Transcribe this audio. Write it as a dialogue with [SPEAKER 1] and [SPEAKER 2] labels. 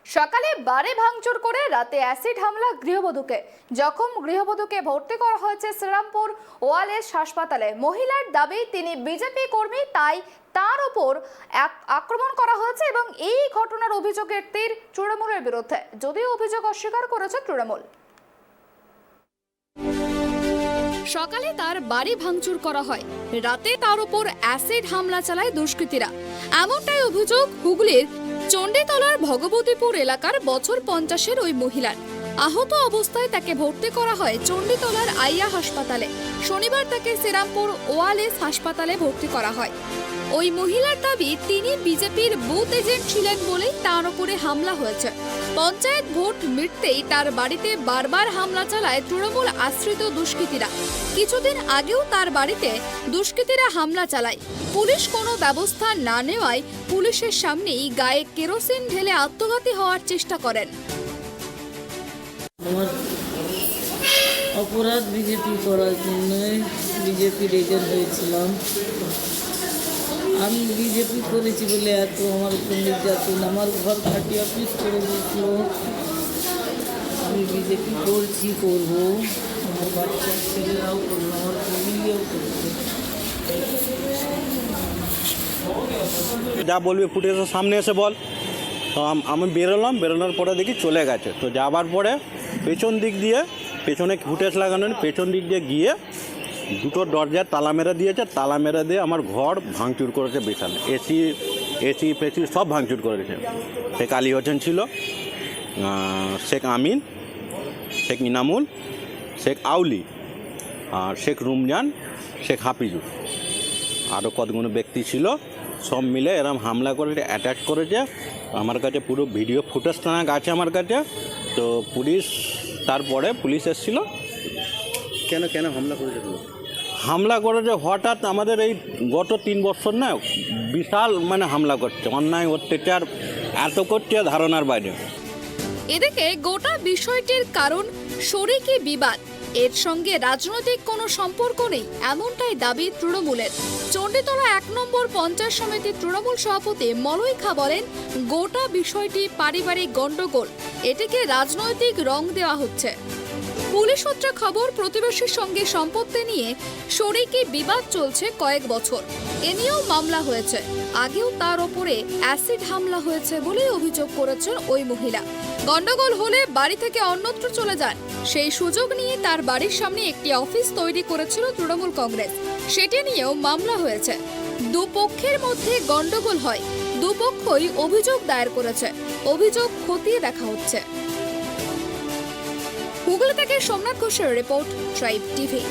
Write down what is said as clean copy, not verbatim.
[SPEAKER 1] সকালে বাড়ি ভাঙচুর করে রাতে অ্যাসিড হামলা গৃহবধূকে। জখম গৃহবধূকে ভর্তি করা হয়েছে শ্রীরামপুর ওয়ালেস হাসপাতালে। মহিলার দাবি তিনি বিজেপি কর্মী, তাই তার উপর আক্রমণ করা হয়েছে এবং এই ঘটনার অভিযোগের তীর তৃণমূলের বিরুদ্ধে, যদিও অভিযোগ অস্বীকার করেছে তৃণমূল। সকালে তার বাড়ি ভাঙচুর করা হয়, রাতে তার উপর অ্যাসিড হামলা চালায় দুষ্কৃতীরা, এমনটাই অভিযোগ হুগলির চণ্ডীতলার ভগবতীপুর এলাকার বছর 50-এর ওই মহিলার। আহত অবস্থায় তাকে ভর্তি করা হয় চণ্ডীতলার আইয়া হাসপাতালে। শনিবার তাকে শ্রীরামপুর ওয়ালেস হাসপাতালে ভর্তি করা হয়। ওই মহিলার দাবি তিনি বিজেপির বুথ এজেন্ট ছিলেন বলেই তার উপরে হামলা হয়েছে। পঞ্চায়েত ভোট মিটতেই তার বাড়িতে বারবার হামলা চালায় তৃণমূল আশ্রিত দুষ্কৃতীরা। কিছুদিন আগেও তার বাড়িতে দুষ্কৃতীরা হামলা চালায়। পুলিশ কোনো ব্যবস্থা না নেওয়ায় পুলিশের সামনেই গায়ে কেরোসিন ঢেলে আত্মঘাতী হওয়ার চেষ্টা করেন।
[SPEAKER 2] আমার অপরাধ বিজেপি করার জন্য বিজেপির এজেন্ট হয়েছিলাম। আমি বিজেপি করেছি বলে এত আমার উপর নির্যাতন, আমার ঘর খাটিয়ে অফিস করে দিয়েছিল। আমি বিজেপি করছি, করবো, আমার বাচ্চার ছেলেরাও করলো, আমার ফ্যামিলিও করছে।
[SPEAKER 3] যা বলবি ফুটেজের সামনে এসে বল। তো আমি বেরোনোর পরে দেখি চলে গেছে। তো যাবার পরে পেছনে ফুটেজ লাগানো, পেছন দিক দিয়ে গিয়ে দুটো দরজার তালা মেরে দিয়েছে। তালা মেরে দিয়ে আমার ঘর ভাঙচুর করেছে বিশাল। এসি পেসি সব ভাঙচুর করেছে। শেখ আলী হোসেন ছিল, শেখ আমিন, শেখ ইনামুল, শেখ আউলি, আর শেখ রুমজান, শেখ হাফিজুর, আরও কতগুলো ব্যক্তি ছিল। সব মিলে এরম হামলা করে অ্যাটাক করেছে। আমার কাছে পুরো ভিডিও ফুটেজ টানা আছে আমার কাছে। তো তারপরে পুলিশ এসেছিল।
[SPEAKER 4] কেন হামলা করেছে?
[SPEAKER 3] হামলা করেছে হঠাৎ, আমাদের এই গত 3 বছর না বিশাল হামলা করছে, অন্যায় অত্যাচার এত করছে ধারণার বাইরে।
[SPEAKER 1] এদিকে গোটা বিষয়টির কারণ শরিকি বিবাদ, এর সঙ্গে রাজনৈতিক কোনো সম্পর্ক নেই, এমনটাই দাবি তৃণমূলের। চণ্ডীতলা 1 নম্বর পঞ্চায়েত সমিতির তৃণমূল সভাপতি মলয় খা বলেন, গোটা বিষয়টি পারিবারিক গন্ডগোল, এটিকে রাজনৈতিক রং দেওয়া হচ্ছে। পুলিশ সূত্রে খবর, প্রতিবেশীর সঙ্গে সম্পত্তি নিয়ে শরিকি বিবাদ চলছে কয়েক বছর। এ নিয়েও মামলা হয়েছে। আগেও তার ওপরে অ্যাসিড হামলা হয়েছে বলে অভিযোগ করেছেন ওই মহিলা। গন্ডগোল হলে বাড়ি থেকে অন্যত্র চলে যান। সেই সুযোগ নিয়ে তার বাড়ির সামনে একটি অফিস তৈরি করেছিল তৃণমূল কংগ্রেস। সেটি নিয়েও মামলা হয়েছে। দুপক্ষের মধ্যে গন্ডগোল হয়, দুপক্ষই অভিযোগ দায়ের করেছে। অভিযোগ খতিয়ে দেখা হচ্ছে। হুগলি থেকে সোমনাথ ঘোষের রিপোর্ট, ট্রাইব টিভি।